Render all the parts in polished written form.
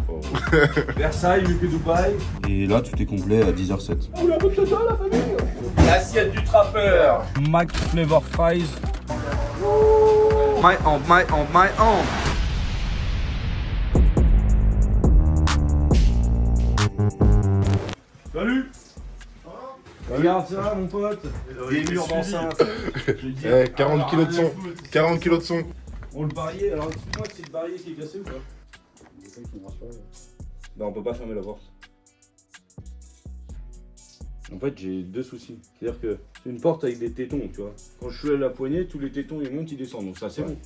Oh oh. Versailles, mieux que Dubaï. Et là, tout est complet à 10h07. Oh, la bonne tata, la famille. L'assiette du trappeur. Mac Flavor Fries. My on. Salut. Regarde ça, mon pote. Des murs d'enceinte. 40 kilos de son. 40 kilos de son. On le barillet, alors explique-moi que c'est le barillet qui est cassé ou pas? Bah, on peut pas fermer la porte. En fait, j'ai deux soucis. C'est-à-dire que c'est une porte avec des tétons, tu vois. Quand je suis à la poignée, tous les tétons ils montent, ils descendent. Donc ça, c'est bon.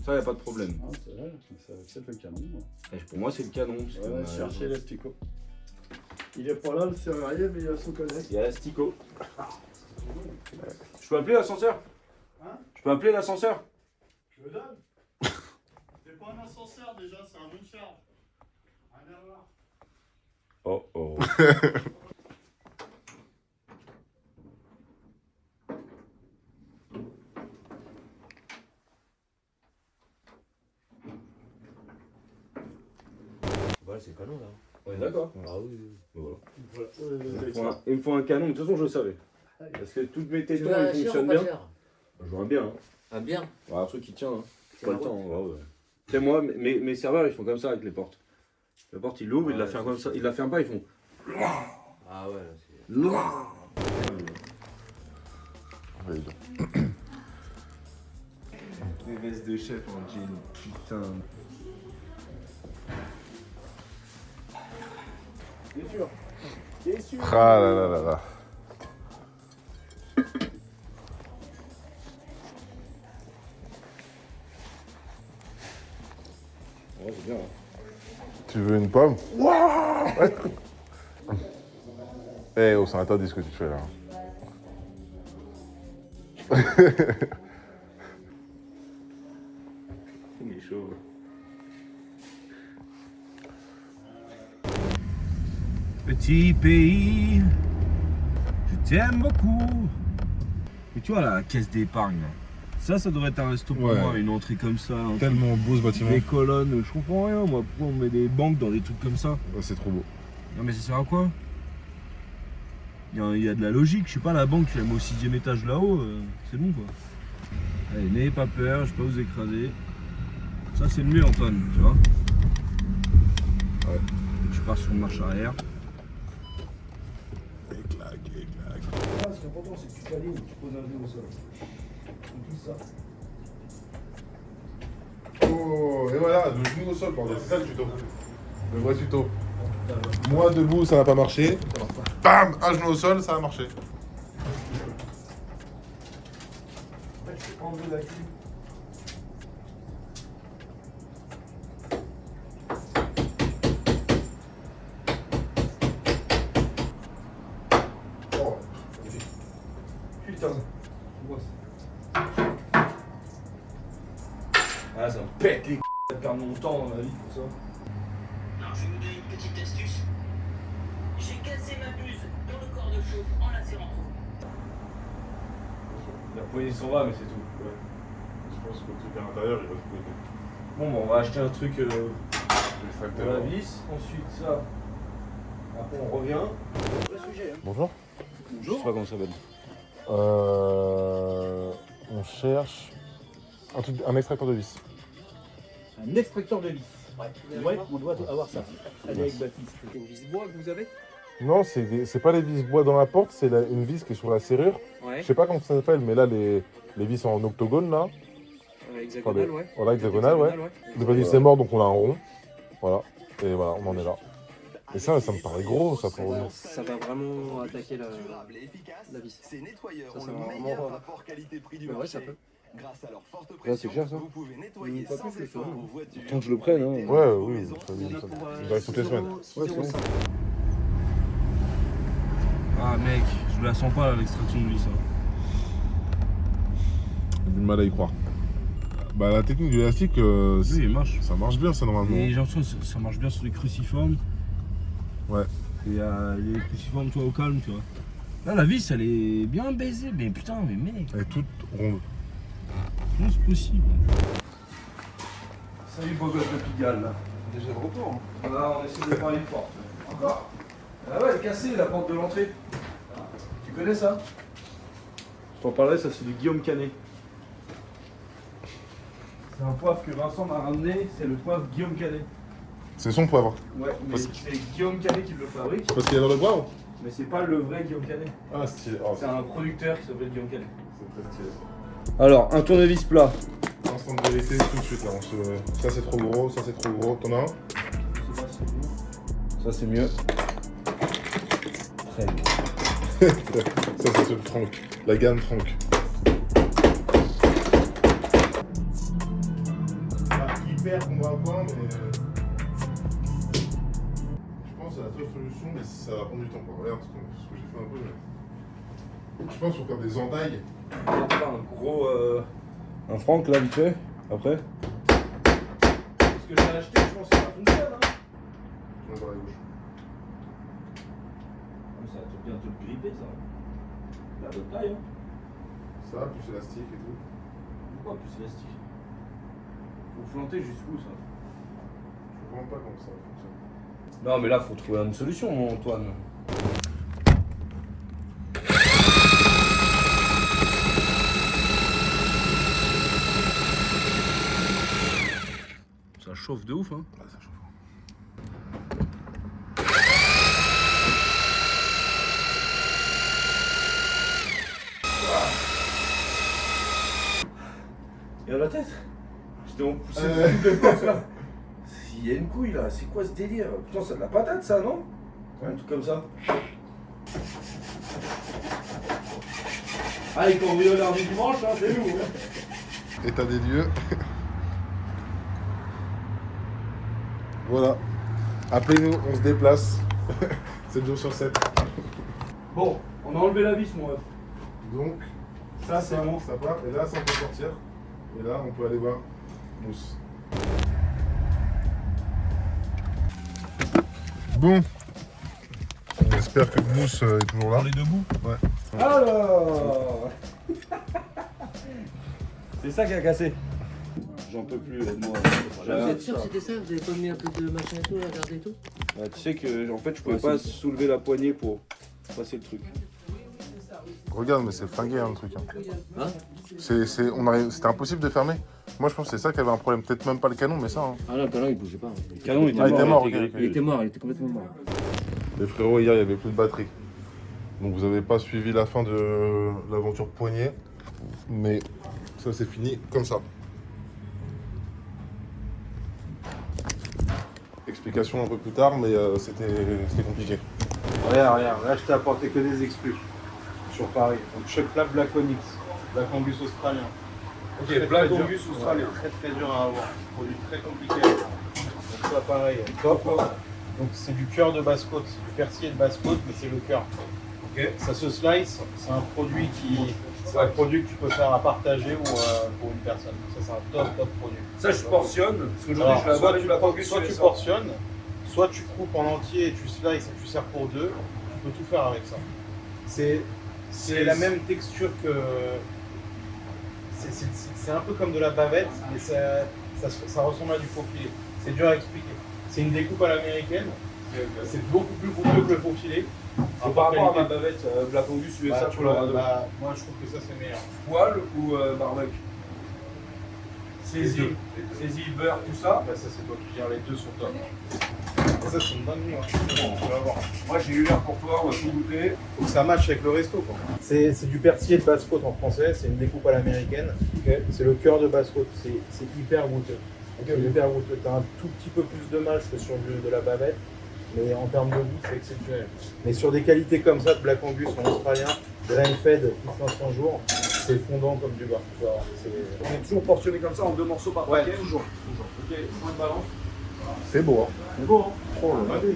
Ça, y a pas de problème. Ah, c'est vrai, c'est le canon. Et pour moi, c'est le canon. Parce que, Ouais, chercher l'astico. Il est pas là, le serrurier, mais il a son collègue. Il y a l'astico. Je peux appeler l'ascenseur? Hein? Je peux appeler l'ascenseur? Je le donne. C'est pas un ascenseur déjà, c'est un monte charge. Rien à voir. Oh oh. Voilà, c'est le canon là. On est d'accord. Ah oui. Voilà. Voilà. Il me faut un canon, de toute façon, je le savais. Parce que toutes mes Tu tétons, veux un ils cher ou fonctionnent pas bien. cher? J'aurais bien. Hein. Ah bien. Ouais, un truc qui tient. Hein. C'est Pas la le temps. route. Ouais. C'est moi, mes serveurs, ils font comme ça avec les portes. La porte, ils l'ouvrent, ils la Ouais, ferment comme ça. Ils la ferment pas, ils font. Ah ouais, là, c'est. Des vestes de chef en jean, putain. T'es sûr? T'es sûr? Ah là là là là. Ouais, c'est bien. Hein. Tu veux une pomme? Ouais. Eh oh, c'est interdit ce que tu fais là. Il est chaud. Petit pays, je t'aime beaucoup. Et tu vois la caisse d'épargne, ça devrait être un resto pour Ouais. moi, une entrée comme ça. un Tellement beau ce bâtiment. truc, des colonnes, je comprends rien moi, pourquoi on met des banques dans des trucs comme ça? Ouais, c'est trop beau. Non mais ça sert à quoi? Il y a de la logique, je sais pas, la banque tu la mets au 6ème étage là-haut, c'est bon quoi. Allez, n'ayez pas peur, je vais pas vous écraser. Ça c'est le mieux Antoine, tu vois. Ouais. Je pars sur une marche arrière. Éclac. Ce qui est important, c'est que tu t'alignes, tu poses un genou au sol. Tout ça. Oh, et voilà, le genou au sol, bordel. C'est ça le tuto. Le vrai tuto. Moi debout, ça n'a pas marché. Bam, un genou au sol, ça a marché. Je vais enlever la clé. Oh. Putain, ah, ça me pète les de perdre mon temps dans ma vie pour ça. Alors je vais vous donner une petite astuce. J'ai cassé ma buse dans le corps de chauffe en la serrant trop. La poignée s'en va, mais c'est tout. Ouais. Je pense que le truc à l'intérieur, il va se bloquer. Bon, on va acheter un truc pour la L'extracteur. vis. Ensuite, ça. Après, on revient. Vrai sujet, hein. Bonjour. Je sais pas comment ça s'appelle. On cherche un extracteur de vis. Un extracteur de vis. Ouais, on doit avoir ça. Allez avec Baptiste. C'est une vis bois que vous avez? Non, c'est pas les vis bois dans la porte, c'est une vis qui est sur la serrure. Ouais. Je sais pas comment ça s'appelle, mais là, les vis en octogone, là. Hexagonal, ouais. Voilà, hexagonal, ouais. Le Baptiste c'est mort, donc on a un rond. Voilà. Et voilà, on en est là. Et ça me paraît gros, ça, pour revenir. Ça va vraiment attaquer la vis. Ces nettoyeurs Ça, ont ça le va meilleur vraiment- rapport qualité-prix du Bah ouais, marché. ça peut. Grâce à leur forte c'est pression, cher, ça. vous pouvez nettoyer Pas sans plus que effort ça. vos voitures. Tant que je le prenne, hein. des Ouais, vos oui, maisons. ça On a pour j'arrive toutes les semaines. 6,05 €. Ah, mec, je la sens pas là, l'extraction de vis. Hein. J'ai du mal à y croire. Bah, la technique de l'élastique, Oui, il marche. ça marche bien, ça, normalement. Et j'ai l'impression que ça marche bien sur les cruciformes. Ouais. Et les cruciformes, toi, au calme, tu vois. Là, la vis, elle est bien baisée. Mais putain, mais mec, Elle est toute ronde. comment c'est possible? Salut, beau gosse de Pigalle, là. Déjà de retour. Hein. Là, on essaie de faire une porte. Encore? Ah ouais, elle est cassée la porte de l'entrée. Tu connais ça? Je t'en parlerai, ça c'est du Guillaume Canet. C'est un poivre que Vincent m'a ramené, c'est le poivre Guillaume Canet. C'est son poivre. Ouais, mais c'est Guillaume Canet qui le fabrique, Parce qu'il y a dans le poivre. mais c'est pas le vrai Guillaume Canet. Ah, stylé. Oh, C'est un producteur qui s'appelle Guillaume Canet. c'est très stylé. Alors, un tournevis plat. Instant de vérité tout de suite là. Ça c'est trop gros, ça c'est trop gros. T'en as un? Ça c'est mieux. Très bien. Ça c'est le Franck. La gamme Franck. Hyper combat à point, mais. Je pense que c'est la seule solution, mais ça va prendre du temps. Quoi. Regarde ce que j'ai fait un peu. Mais... Je pense qu'il faut faire des entailles. Un gros. Un franc là, vite fait. Après. Parce que j'ai acheté, je pense que ça fonctionne. Hein. On va voir la gauche. Ça va bientôt te gripper ça. La bonne taille. Hein. Ça, plus élastique et tout. Pourquoi plus élastique? Faut flanter jusqu'où ça? Je comprends pas comment ça fonctionne. Non mais là faut trouver une solution mon Antoine. Ça chauffe de ouf hein. Ouais, ça chauffe. Et à la tête? J'étais en poussé de force là. Il y a une couille là, c'est quoi ce délire? Putain, c'est de la patate ça, non? Un truc comme ça. Ah, les cambrioleurs du dimanche, hein, c'est nous. Hein. État des lieux. Voilà. Appelez-nous, on se déplace. 7 jours sur 7. Bon, on a enlevé la vis, mon ref. Donc, Ça, c'est bon. ça part. Et là, ça peut sortir. Et là, on peut aller voir Mousse. Bon. On espère que Mousse est toujours là. les deux bouts. Ouais. Alors c'est ça qui a cassé. J'en peux plus, moi. Vous êtes sûr que c'était ça? Vous avez pas mis un peu de machin et tout, regardez et tout? Bah, tu sais que en fait je pouvais pas soulever la poignée pour passer le truc. Regarde, mais c'est flingué hein, le truc. Hein? C'était impossible de fermer. Moi, je pense que c'est ça qui avait un problème. Peut-être même pas le canon, mais ça. Hein. Ah non, le canon il bougeait pas. Le canon Ah, il était mort, il Il était mort, il était complètement mort. Les frérots, hier, il n'y avait plus de batterie. Donc, vous n'avez pas suivi la fin de l'aventure poignée. Mais ça, c'est fini comme ça. Explication un peu plus tard, mais c'était compliqué. Regarde, là je t'ai apporté que des exclus sur Paris. Donc Chuck Flap Black Onyx, Black Angus australien. Ok, Black Angus australien. Très très dur à avoir. Produit très compliqué. Donc ça pareil, top. Donc c'est du cœur de basse-côte, c'est du persillé de basse-côte, mais c'est le cœur. Ok. Ça se slice, c'est un produit que tu peux faire à partager ou pour une personne. Ça c'est un top produit. Ça je portionne, parce qu'aujourd'hui Alors, je la vois, tu la portes soit tu portionnes, soit tu coupes en entier et tu slices et tu sers pour deux. Tu peux tout faire avec ça. C'est la même texture que... C'est un peu comme de la bavette, mais ça ressemble à du faux filet. C'est dur à expliquer. C'est une découpe à l'américaine. C'est beaucoup plus coupeux que le faux filet. Par rapport à ma bavette Black Angus USA, tu l'auras de moi je trouve que ça c'est meilleur. poil ou barbecue. Saisie, beurre, tout ça. Bah, ça c'est toi qui gères, les deux sont top. Et ça c'est une bonne nuit, hein. On va voir. Moi j'ai eu l'air pour toi, on va tout goûter. Faut que ça matche avec le resto quoi. C'est du persillé de basse-côte en français, c'est une découpe à l'américaine. C'est le cœur de basse-côte, c'est hyper goûteux. C'est hyper goûteux. T'as un tout petit peu plus de mâche que sur de la bavette, mais en termes de goût c'est exceptionnel. Mais sur des qualités comme ça de Black Angus en australien, grain-fed, plus 500 jours, c'est fondant comme du beurre. Tu vois, On est toujours portionné comme ça en 2 morceaux par paquet. Toujours. Ok, point de balance. C'est beau, hein. C'est beau, hein. Oh là là. Tu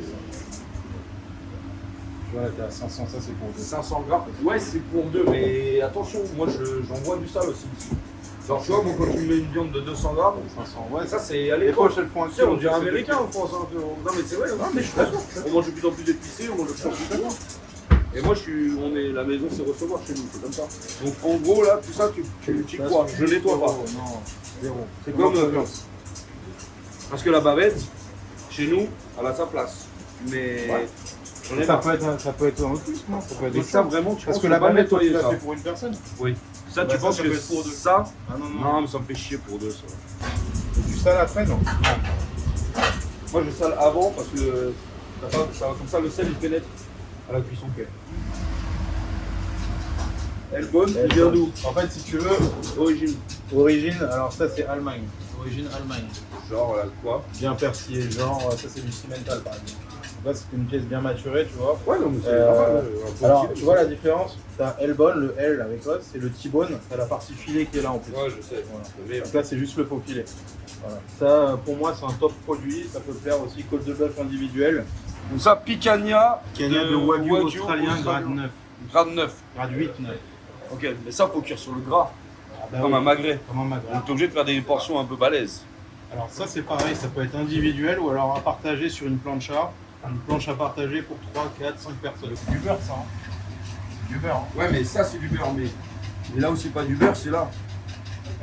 vois là t'es à 500, ça c'est pour deux. 500 grammes. Ouais, c'est pour 2, mais attention, moi j'en vois du sale aussi. Alors tu vois, moi quand tu mets une viande de 200 grammes, 500, ouais. ça c'est à Les l'époque. poches elles font un Tu sais, on dirait américain en France. Hein. Non mais c'est vrai, hein. mais je suis d'accord. On mange de plus en plus épicé, on mange de plus en plus de viande. Et moi la maison c'est recevoir chez nous, c'est comme ça. Donc en gros là, tout ça tu crois, je nettoie pas. Non, zéro. C'est comme parce que la bavette, Chez nous, elle a sa place. Mais Ouais. j'en ai Ça marre. peut être en plus, non? Ça peut être Et autre ça, chose. vraiment, tu Parce penses que qu'on la va bavette, toi, tu nettoyer l'as ça. fait pour une personne. Oui. Ça, Bah, tu ça, penses ça que peut être pour deux. ça. Ah non, Non, mais ça me fait chier pour deux, ça. Du sale après, non? Moi, je sale avant parce que comme ça, le sel, il pénètre à la cuisson. Elle bonne, Elle il vient bonne. d'où? En fait, si tu veux, Origine. origine, alors ça c'est Allemagne. Origine Allemagne. Genre, quoi? Bien persillé, genre ça c'est du cimental par exemple. Là c'est une pièce bien maturée, tu vois. Ouais, non, mais c'est Euh, normal. Alors tu vois la différence? T'as L-bone, le L avec l'os, c'est le T-bone, t'as la partie filet qui est là en plus. Ouais, je sais. Voilà. Le meilleur. Donc là c'est juste le faux filet. Voilà. Ça pour moi c'est un top produit, ça peut plaire aussi côte de bœuf individuelle. Donc ça, picanha Kenya de Wagyu australien grade 9. Grade 9. Grade 8, 9. Ok, mais ça, faut cuire sur le gras, Bah comme oui, un magret. comme un magret. Donc t'es obligé de faire des portions un peu balèzes. Alors ça c'est pareil, ça peut être individuel ou alors à partager sur une plancha. Une planche à partager pour 3, 4, 5 personnes. C'est du beurre ça. Hein. C'est du beurre. Hein. Ouais, mais ça, c'est du beurre. Mais là où c'est pas du beurre, c'est là.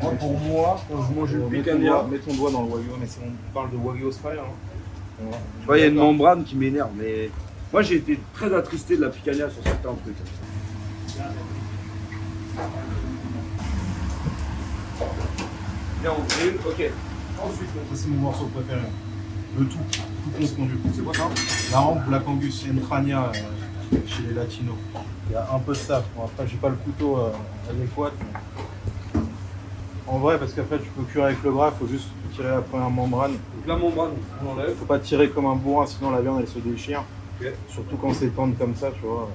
Moi, pour moi, quand je mange une picanha, Mets ton doigt dans le Wagyu, mais on parle de Wagyu australien. Hein. Voilà. tu vois, il y a une membrane qui m'énerve. Mais moi, j'ai été très attristé de la picanha sur certains trucs. Bien, on grille, ok. Ensuite, Ça c'est mon morceau préféré. Le tout confondu. c'est quoi ça? La rampe Black Angus Entrania chez les latinos. Il y a un peu de ça. Bon, après j'ai pas le couteau adéquat. Mais... En vrai, parce qu'après tu peux cuire avec le bras, il faut juste tirer la première membrane. Donc la membrane, on l'enlève. Faut pas tirer comme un bourrin, sinon la viande elle se déchire. Ok. Surtout quand c'est tendre comme ça, tu vois.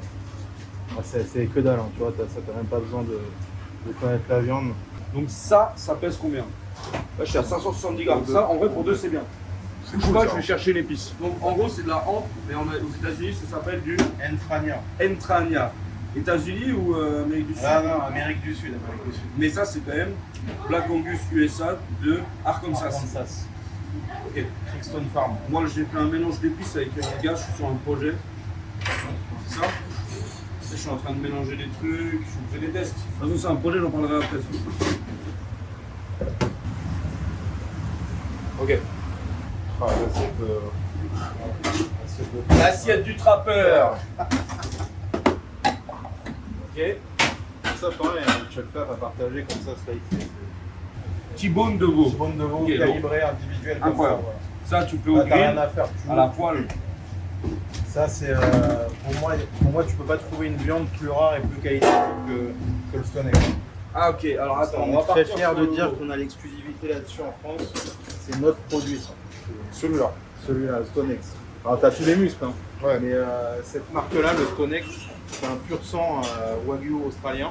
C'est que dalle, hein, tu vois. T'as même pas besoin de connaître la viande. Donc ça pèse combien? Là, je suis à 570 grammes. Ça, en vrai, pour deux, c'est bien. C'est Je cool, pas, ça. je vais chercher l'épice. Donc en gros, c'est de la hampe, mais aux États-Unis, ça s'appelle du Entrania. entrania. États-Unis ou Amérique du Sud? Ah non, Amérique du Sud. Mais ça, c'est quand même Black Angus USA de Arkansas. Arkansas. Ok. Crixton Farm. Moi, j'ai fait un mélange d'épices avec un gars, je suis sur un projet. C'est ça. Je suis en train de mélanger des trucs, je fais des tests. De toute façon, c'est un projet, j'en parlerai après. Ok. Ah, L'assiette du trappeur. Ok. ça pareil, tu vas le faire à partager comme ça, slice. T-bone de veau. Bande de veau Ok, calibré, individuel. comme Incroyable. ça, Ça, tu peux voilà. au Là, t'as rien grill, à faire. à la poêle. Ça, c'est pour moi, tu peux pas trouver une viande plus rare et plus qualitative que le stonex. Ah, ok. Alors attends, On on va est très partir fiers sur de le dire veau. qu'on a l'exclusivité là-dessus en France. C'est notre produit, ça. Celui-là. Celui-là, le Stonex. Alors, t'as tous les muscles, hein. Ouais. Mais cette marque-là, le Stonex, c'est un pur sang Wagyu australien.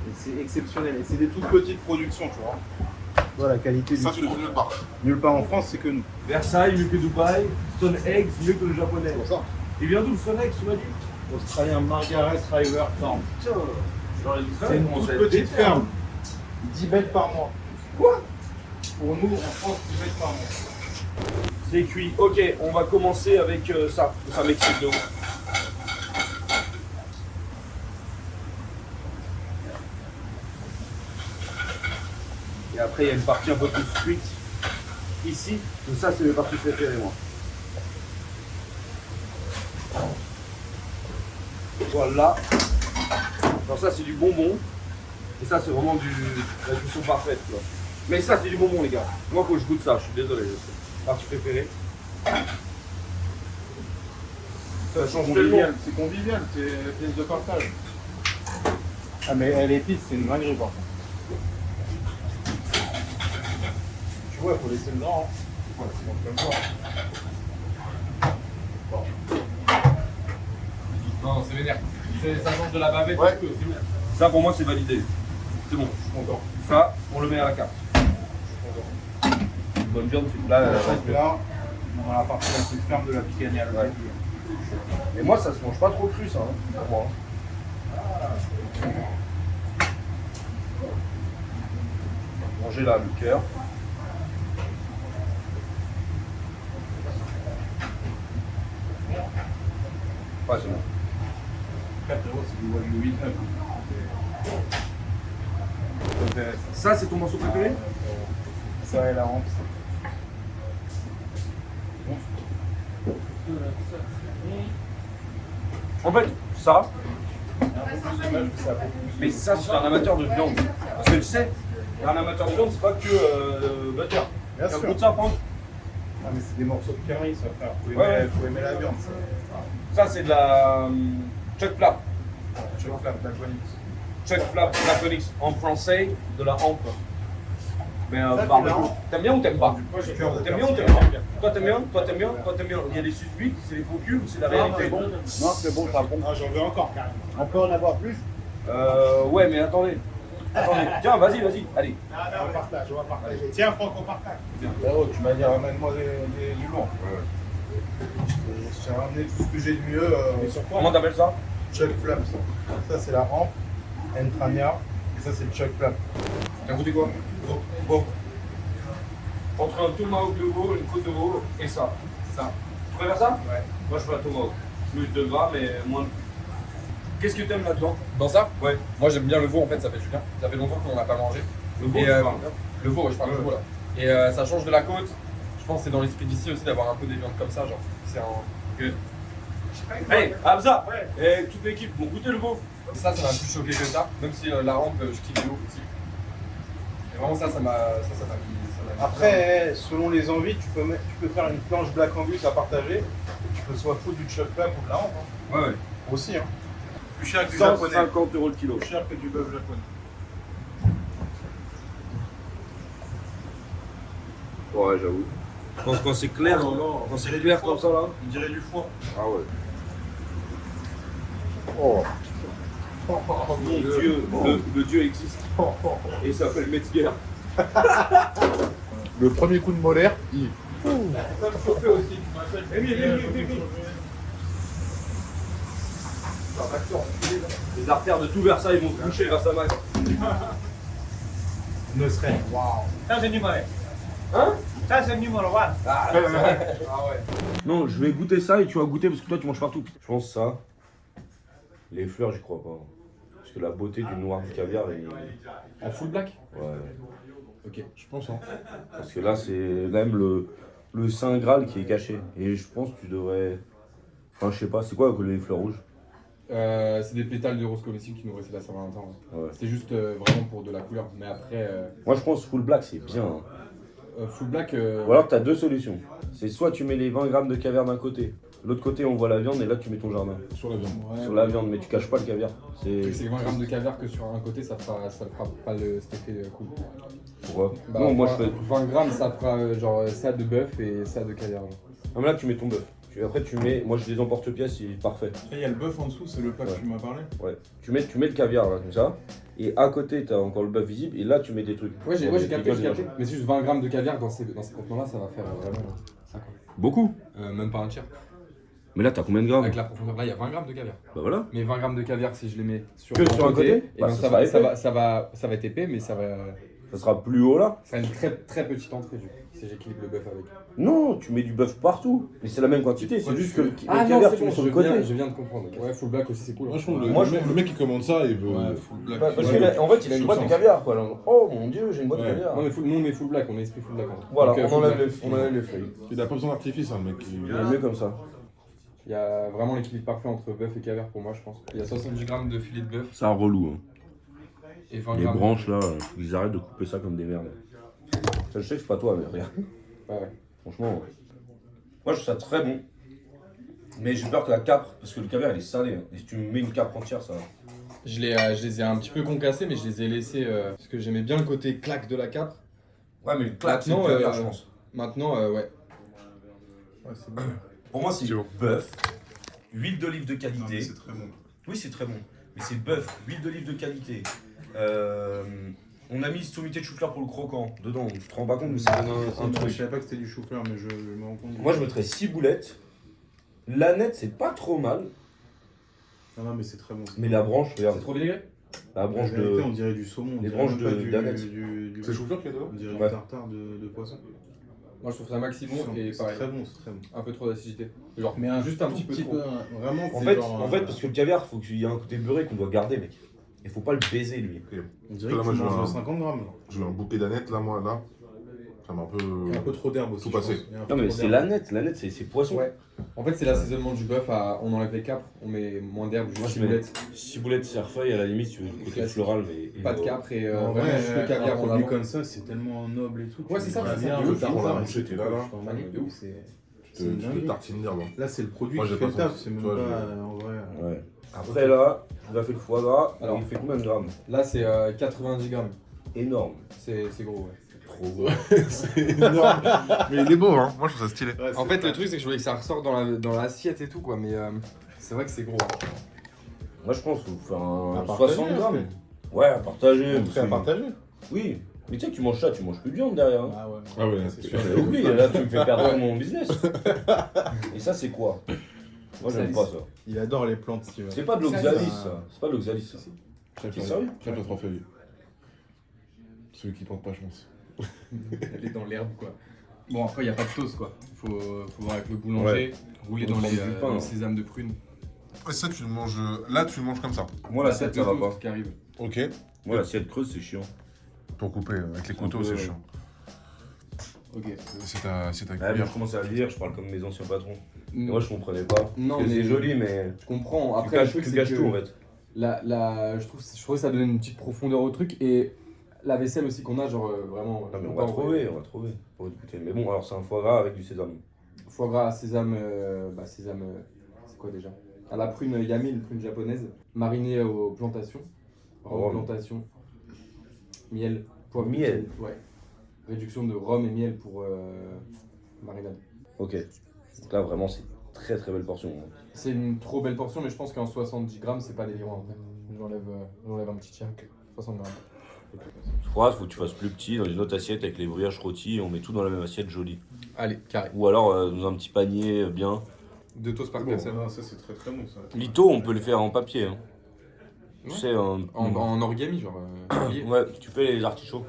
Et c'est exceptionnel. Et c'est des toutes petites productions, tu vois. Voilà, la qualité Ça, du tu le trouves nulle part. nulle part en France, c'est que nous. Versailles, mieux que Dubaï. Stone Eggs, mieux que le japonais. C'est pour ça. Il vient d'où le Stone Eggs, tu m'as dit? Australien Margaret River Farm. Putain. C'est une toute petite ferme. 10 bêtes par mois. Quoi? Pour nous, en France, 10 bêtes par mois. C'est cuit. Ok, on va commencer avec ça. Ça m'excite de ouf. Et après, il y a une partie un peu plus cuite. Ici, donc ça, c'est mes parties préférées, moi. Voilà. Alors ça, c'est du bonbon. Et ça, c'est vraiment la cuisson parfaite, quoi. Mais ça, c'est du bonbon, les gars. Moi, faut que je goûte ça. Je suis désolé. Partie préférée. Ça change tellement. C'est convivial, c'est pièce de partage. Ah mais elle épice, c'est une dinguerie par contre. Tu vois, il faut laisser le gras. Hein. Voilà, c'est bon, comme ça. Non, c'est vénère. Ça change de la bavette. Ouais. C'est vénère. Ça, pour moi, c'est validé. C'est bon. Je suis content. Ça, on le met à la carte. Bonne viande, c'est là. Là, on a la partie la plus ferme de la picanha. Ouais. Et moi, ça se mange pas trop cru, ça. Hein, pour moi. Manger là, le cœur. Ouais, c'est bon. 4 €, c'est du Wagyu 8 Ça, c'est ton morceau préféré? Ça et la rampe. En fait, ça. Mais ça, c'est un amateur de viande. Parce que tu sais, un amateur de viande, c'est pas que butter. Bien T'as un sûr. goût de ça, Franck? Ah, mais c'est des morceaux de curry, ça, frère. Ouais. Faut aimer la viande, ça. Ça, c'est de la chuck flap. Tu vois, la chronique. Chuck flap, la Phoenix. En français, de la hampe. Mais Ça, par c'est la hampe. t'aimes bien ou t'aimes pas? Moi, j'ai peur de T'aimes bien ou t'aimes pas? Toi, t'aimes bien? Toi, t'aimes bien? Toi, t'aimes bien? Il y a des suspics, c'est des faux culs ou c'est la réalité? Non, c'est bon, ça bon. Ah, j'en veux encore, carrément. On peut en avoir plus? Ouais, mais attendez. Attendez. Tiens, vas-y, allez. On partage, on va partager. Tiens, Franck, on partage. Frérot, tu m'as dit ramène-moi du lourd. Je t'ai ramené tout ce que j'ai de mieux. Comment t'appelles ça? Chuck flap, ça. Ça, c'est la hampe, entrania. Et ça, c'est le chuck flap. T'as goûté quoi? Bon. Entre un tomahawk de veau, une côte de veau et ça. Ça. Tu préfères ça? Ouais. Moi, je fais la tomahawk. Plus de gras, mais moins de. Qu'est-ce que t'aimes là-dedans? Dans ça, Ouais. moi j'aime bien le veau en fait, ça fait du bien. Ça fait longtemps qu'on n'a pas mangé. Le veau, Et, tu parles. le veau, ouais, je parle du veau là. Et ça change de la côte. Je pense que c'est dans l'esprit d'ici aussi d'avoir un peu des viandes comme ça, genre. C'est un. Que... Hey, Hamza! Et toute l'équipe vont goûter le veau. Ça m'a plus choqué que ça. Même si la rampe, je kiffe de ouf aussi. Et vraiment ça m'a mis. Après, selon les envies, tu peux faire une planche Black Angus à partager. Tu peux soit foutre du chuck flap ou de la hampe. Hein. Ouais. Aussi, hein. Plus cher que du japonais. 150 € le kilo. Plus cher que du bœuf japonais. Ouais, j'avoue. Quand c'est clair, quand c'est clair comme ça là. On dirait du foie. Ah ouais. Oh. Mon Dieu, le Dieu existe. Et il s'appelle Metzger. Le premier coup de molaire, il. Les artères de tout Versailles vont se boucher grâce à Max. Ne serait. Waouh. Ça, c'est numéro 1. Hein? Ça, c'est numéro 1. Ah ouais. Non, je vais goûter ça et tu vas goûter parce que toi tu manges partout. Je pense ça. Les fleurs, j'y crois pas. Parce que la beauté du noir du caviar est. En full black? Ouais. Ok. Je pense, hein. Parce que là, c'est même le Saint Graal qui est caché. Et je pense que tu devrais. Enfin, je sais pas, c'est quoi les fleurs rouges? C'est des pétales de rose comestible qui nous restaient la Saint-Valentin. Ouais. C'était juste vraiment pour de la couleur. Mais après, Moi, je pense full black, c'est bien. Hein. full black. Ou alors, tu as deux solutions. C'est soit tu mets les 20 grammes de caviar d'un côté, l'autre côté, on voit la viande et là, tu mets ton jardin. Sur la viande. Ouais, Sur la viande, mais tu caches pas le caviar. C'est 20 grammes de caviar que sur un côté, ça fera pas cet effet cool. Pourquoi? Bah, Non, moi, je 20 fais. 20 grammes, ça fera genre ça de bœuf et ça de caviar. genre. Non, mais là, tu mets ton bœuf. Après, tu mets. Moi, je les emporte-pièces, c'est parfait. Il y a le bœuf en dessous, c'est le plat Ouais. que tu m'as parlé. Ouais. Tu mets le caviar, là, comme ça. Et à côté, tu as encore le bœuf visible. Et là, tu mets des trucs. Ouais, j'ai Des capté, picoles, Mais c'est juste 20 grammes de caviar dans ces contenants-là, ça va faire vraiment ça quoi. Beaucoup. Même pas un tiers. Mais là, t'as combien de grammes? Avec la profondeur, là, il y a 20 grammes de caviar. Bah voilà. Mais 20 grammes de caviar, si je les mets sur Que sur un côté, et bah, ben, ça ça, sera va, épais. ça va être épais, mais ça Ça sera plus haut là. sera une très très petite entrée du coup, si j'équilibre le bœuf avec. Non, tu mets du bœuf partout. Mais c'est la même quantité. C'est juste que le Ah non, caviar, c'est tu mets bon, sur le côté. je viens de comprendre. Ouais, full black aussi, c'est cool. Moi, je trouve Moi, le mec qui commande ça, il veut. Ouais, full black. Parce Ouais, qu'en fait, il a une sous boîte de sens. caviar quoi. Là. Oh mon dieu, j'ai une boîte de Ouais. caviar. Non, mais nous, on est full black, on est esprit full black. En fait. Voilà, Donc, on full enlève black. les feuilles. Il a pas besoin d'artifice, hein, le mec. Il est mieux comme ça. Il y a vraiment l'équilibre parfait entre bœuf et caviar pour moi, je pense. Il y a 70 grammes de filet de bœuf Ça relou. Hein. et 20 Les grammes. branches là, faut qu'ils arrêtent de couper ça comme des merdes. Ça, je sais que c'est pas toi, mais regarde. Ouais. Franchement, moi je trouve ça très bon. Mais j'ai peur que la capre, parce que le caviar il est salé. Hein. Et si tu me mets une capre entière, ça va. Je les ai un petit peu concassés, mais je les ai laissés parce que j'aimais bien le côté claque de la capre. Ouais, mais une claque, c'est le Maintenant, caviar, je pense. Maintenant, ouais. Ouais, c'est bon. Pour moi, c'est bœuf, huile d'olive de qualité. C'est très bon. Oui, c'est très bon. Mais c'est bœuf, huile d'olive de qualité. On a mis sommité de chou-fleur pour le croquant dedans. Je te rends pas compte, mais c'est un Je truc. savais pas que c'était du chou-fleur, mais je me rends compte. Moi, je mettrais 6 boulettes. La nette, c'est pas trop mal. Non, mais c'est très bon. Mais la branche, regarde. C'est trop vinaigré. La En branche réalité, on de. dirait du saumon. on les dirait branches même pas de- d'aneth. C'est le chou-fleur qu'il y a dedans? On dirait Ouais. du tartare de poisson. Moi, je trouve ça maxi bon et C'est pareil. très bon, c'est très bon. Un peu trop d'acidité. Genre, Mais juste un tout petit peu trop. Vraiment, En c'est fait, genre, parce que le caviar, faut qu'il y ait un côté beurré qu'on doit garder, mec. Il faut pas le baiser, lui. on dirait Là, que moi, tu je veux manges un- 50 grammes. Genre. Je veux un bouquet d'aneth là, moi, là. Ça m'a un peu. Il y a un peu trop d'herbe aussi. Tout je passé. pense. Il y a un peu Non mais trop c'est d'herbe. la nette c'est poisson. Ouais. En fait, c'est l'assaisonnement du bœuf. On enlève les capres, on met moins d'herbe, Moi juste je mets ciboulette. ciboulette, cerfeuil à la limite, tu veux le côté Classique. floral mais. Pas de capre et En vraiment vrai, juste le caviar un en produit avant. comme ça, c'est tellement noble et tout. Ouais, c'est ça, Tu c'est viens, ça. le De ouf, tartare, on l'a et bouché, tout, t'es là, là. je t'en Magnifique, magnifique, de ouf. Tu te tartines d'herbe. Hein. Là, c'est le produit Moi, qui j'ai fait pas le taf, senti. c'est même Toi, pas en vrai. Ouais. Après là, tu as fait le foie gras, Alors. il fait combien de grammes? Là, c'est 90 grammes. Énorme. C'est gros, ouais. Trop gros. C'est énorme. Mais il est beau, hein. Moi, je trouve ça stylé. En fait, le truc, c'est que je voulais que ça ressorte dans l'assiette et tout, quoi. Mais c'est vrai que c'est gros. Hein. Moi je pense qu'il faut faire À un partager, 60 grammes. après. Ouais, à partager. Prêt à partager. Oui. Mais tu sais que tu manges ça, tu manges plus de viande derrière. Hein. Ah ouais. Ah ouais, c'est c'est sûr. J'avais oublié, là tu me fais perdre mon business. Et ça c'est quoi? Moi j'aime pas ça. Il adore les plantes, si tu veux. C'est pas de l'oxalis ça. C'est pas de l'oxalis ça. T'es sérieux? Crêpe à 3 feuilles. Celui qui tente pas, je pense. Elle est dans l'herbe, quoi. Bon, après, il n'y a pas de toast, quoi. Faut voir avec le boulanger, rouler On dans prend les du pain, hein. sésames de prunes. Et ça, tu le manges. Là, tu le manges comme ça. Moi l'assiette ça va pas. qui arrive. Ok. Moi l'assiette creuse c'est chiant. Pour couper avec les couteaux, peu, c'est chiant. Ok. C'est ta Ouais, moi cuillère. je commence à le lire, je parle comme mes anciens patrons. Et Mm. moi je comprenais pas. Non, Parce que mais c'est joli mais je comprends. tu Après, le caches, truc, tu c'est caches que tout en fait. je trouve que ça donne une petite profondeur au truc et la vaisselle aussi qu'on a, genre vraiment. Non mais faut on pas va trouver pour écouter. Mais bon alors c'est un foie gras avec du sésame. Foie gras, sésame, c'est quoi déjà? À la prune yami, une prune japonaise, marinée aux plantations. Rhum, Rhum. plantation. Miel. Poivre, Miel. Ouais. Réduction de rhum et miel pour marinade. Ok. Donc là vraiment c'est très très belle portion. C'est une trop belle portion, mais je pense qu'en 70 grammes, c'est pas délirant après. J'enlève un petit tiers. 60 grammes. Je crois qu'il faut que tu fasses plus petit dans une autre assiette avec les brioches rôties et on met tout dans la même assiette jolie. Allez, carré. Ou alors dans un petit panier bien. 2 toasts par Bon. personne. Ah, ça, c'est très très bon ça. Lito on peut le faire en papier. Hein. Tu Ouais. sais, En origami, genre. Plié. ouais, tu fais les artichauts.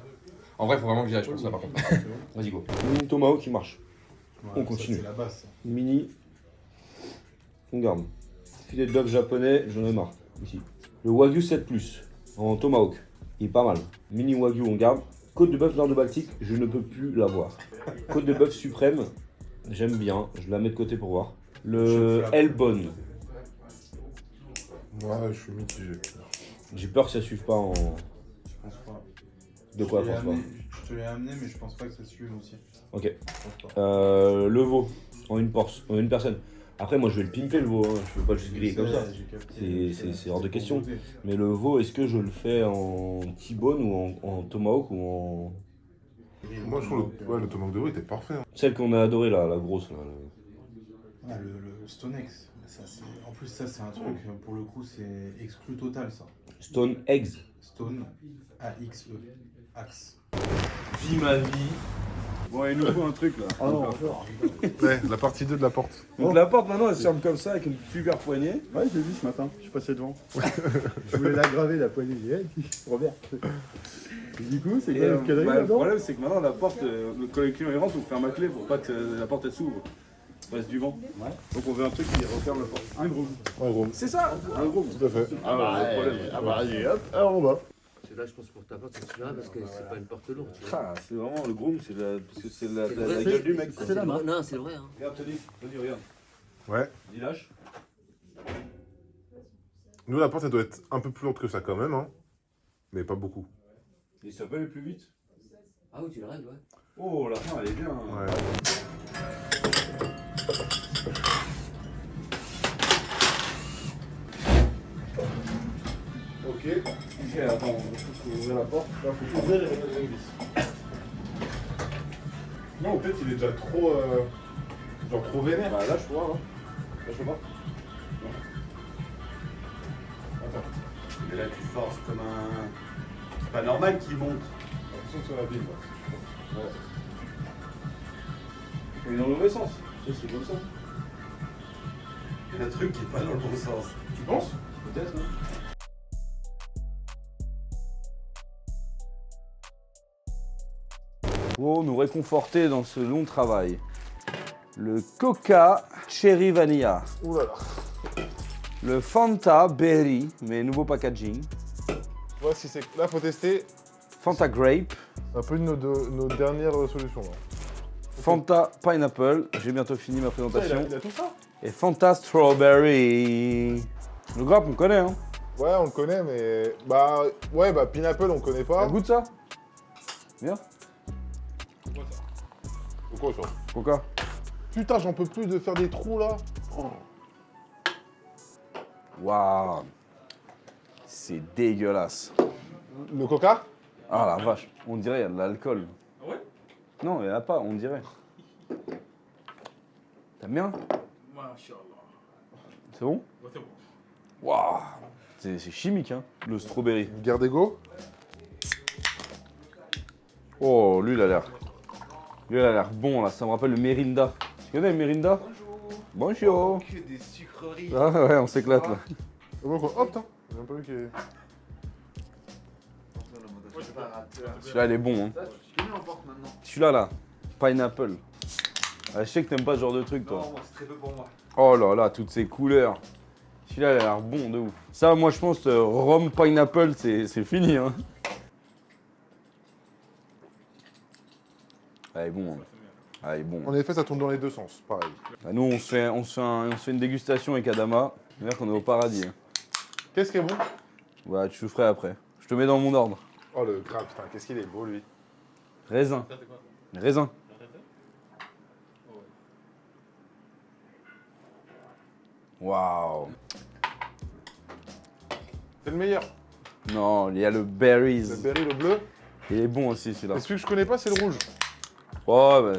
En vrai, faut vraiment que j'y aille, je pense, là par contre. Vas-y go. Mini tomahawk qui marche. Ouais, On ça, continue. C'est la base. ça. Mini. On garde. Filet de bœuf japonais, j'en ai marre. Ici. Le Wagyu 7+, en tomahawk. Il est pas mal. Mini Wagyu, on garde. Côte de bœuf nord de Baltique, je ne peux plus l'avoir. Côte de bœuf suprême, j'aime bien. Je la mets de côté pour voir. Le Elbon. Ouais, je suis mitigé. J'ai peur que ça suive pas en. Je pense pas. De quoi, Je te l'ai pense pas. amené- Je te l'ai amené, mais je pense pas que ça suive aussi. Ok. Je pense pas. Le veau, en une personne. Après, moi je vais le pimper le veau, hein. Je peux pas juste griller comme ça. J'ai capté. C'est hors de question. Proposé. Mais le veau, est-ce que je le fais en T-bone ou en tomahawk ou en. Moi, je trouve le tomahawk de veau était parfait. Hein. Celle qu'on a adorée là, la grosse là. Ah, le Stonex. Ça, en plus, ça, c'est un truc, pour le coup, c'est exclu total, ça. Stone Eggs. Stone, A-X-E. Axe. Vie ma vie. Bon, il nous faut un truc là. Oh non, Ouais, la partie 2 de la porte. Donc la porte maintenant elle se ferme comme ça avec une super poignée. Ouais, je l'ai vu ce matin, je suis passé devant. Je voulais la graver, la poignée. J'ai dit, hey, Robert. Et du coup, c'est quoi le le canaille là-dedans? problème c'est que maintenant la porte, quand les clients ils rentrent, on ferme à clé pour pas que la porte elle s'ouvre. Il reste du vent. Donc on veut un truc qui referme la porte. Un gros. En gros, C'est ça, un gros. tout à fait. Ah bah, le problème. Ah bah, allez, hop, alors on va. Là, je pense pour ta porte, ça suffira parce que c'est pas une porte lourde. tu vois. Ah, c'est vraiment le groom, c'est parce que c'est la, C'est la vrai, gueule du mec. C'est vrai. Non, c'est vrai. Hein. Regarde Tony, regarde. Ouais. Dis lâche. Nous, la porte, elle doit être un peu plus lourde que ça quand même, hein. Mais pas beaucoup. Et ça peut aller plus vite. Ah oui, tu le règles, ouais. Oh, la fin elle est bien. Ouais. Ok, attends, il faut ouvrir la porte. Là, faut ouvrir et remettre une vis. Non, en fait, il est déjà trop. Genre trop vénère. Bah lâche toi, hein. Lâche la porte. Mais là, tu forces comme un. C'est pas normal qu'il monte. J'ai l'impression que c'est la bille, là. Ouais. Mais dans le mauvais sens. Tu sais, c'est comme ça. Il y a un truc qui est pas dans le bon sens. Tu penses? Peut-être, hein. Pour nous réconforter dans ce long travail, le Coca Cherry Vanilla, Ouh là là. le Fanta Berry, mais nouveau packaging, Voici, c'est. Là, faut tester. Fanta Grape, Un peu nos dernières solutions là. Fanta Pineapple, j'ai bientôt fini ma présentation. Il a tout ça? Et Fanta Strawberry. Le grappe, on connaît, hein. Ouais, on le connaît, mais. Bah, ouais, bah, Pineapple, on connaît pas. Ça goûte ça? Bien. Pourquoi ça? Coca. Putain, j'en peux plus de faire des trous là. Waouh. C'est dégueulasse. Le coca? Ah la vache, on dirait il y a de l'alcool. Ah ouais? Non, il n'y en a pas, on dirait. T'aimes bien? Machallah. C'est bon? Ouais, c'est bon. Waouh. C'est chimique, hein, le strawberry. Gardego? Oh, lui, il a l'air. Lui, il a l'air bon, là. Ça me rappelle le Merinda. Tu connais le Merinda? Bonjour. Que des sucreries. Ah ouais, on s'éclate, là. Oh, putain, j'ai même pas vu qu'il y avait. Celui-là, il est bon, hein. Tu connais en porte maintenant. Celui-là, là. Pineapple. Ah, je sais que t'aimes pas ce genre de truc, toi. Non, moi, c'est très peu pour moi. Oh là là, toutes ces couleurs. Celui-là, il a l'air bon de ouf. Ça, moi, je pense, rhum pineapple, c'est fini, hein. Ah, il est bon, hein. Ah, il est bon. En effet, ça tourne dans les deux sens, pareil. Bah, nous, on se fait une dégustation avec Adama. C'est-à-dire qu'on est au paradis. Hein. Qu'est-ce qui est bon? Bah, tu ferais après. Je te mets dans mon ordre. Oh, le grappe, putain, qu'est-ce qu'il est beau, lui. Raisin. Ça, c'est quoi? Raisin. Waouh. C'est le meilleur. Non, il y a le berries. Le berry, le bleu. Il est bon aussi, celui-là. Et celui que je connais pas, c'est le rouge. Oh, bah,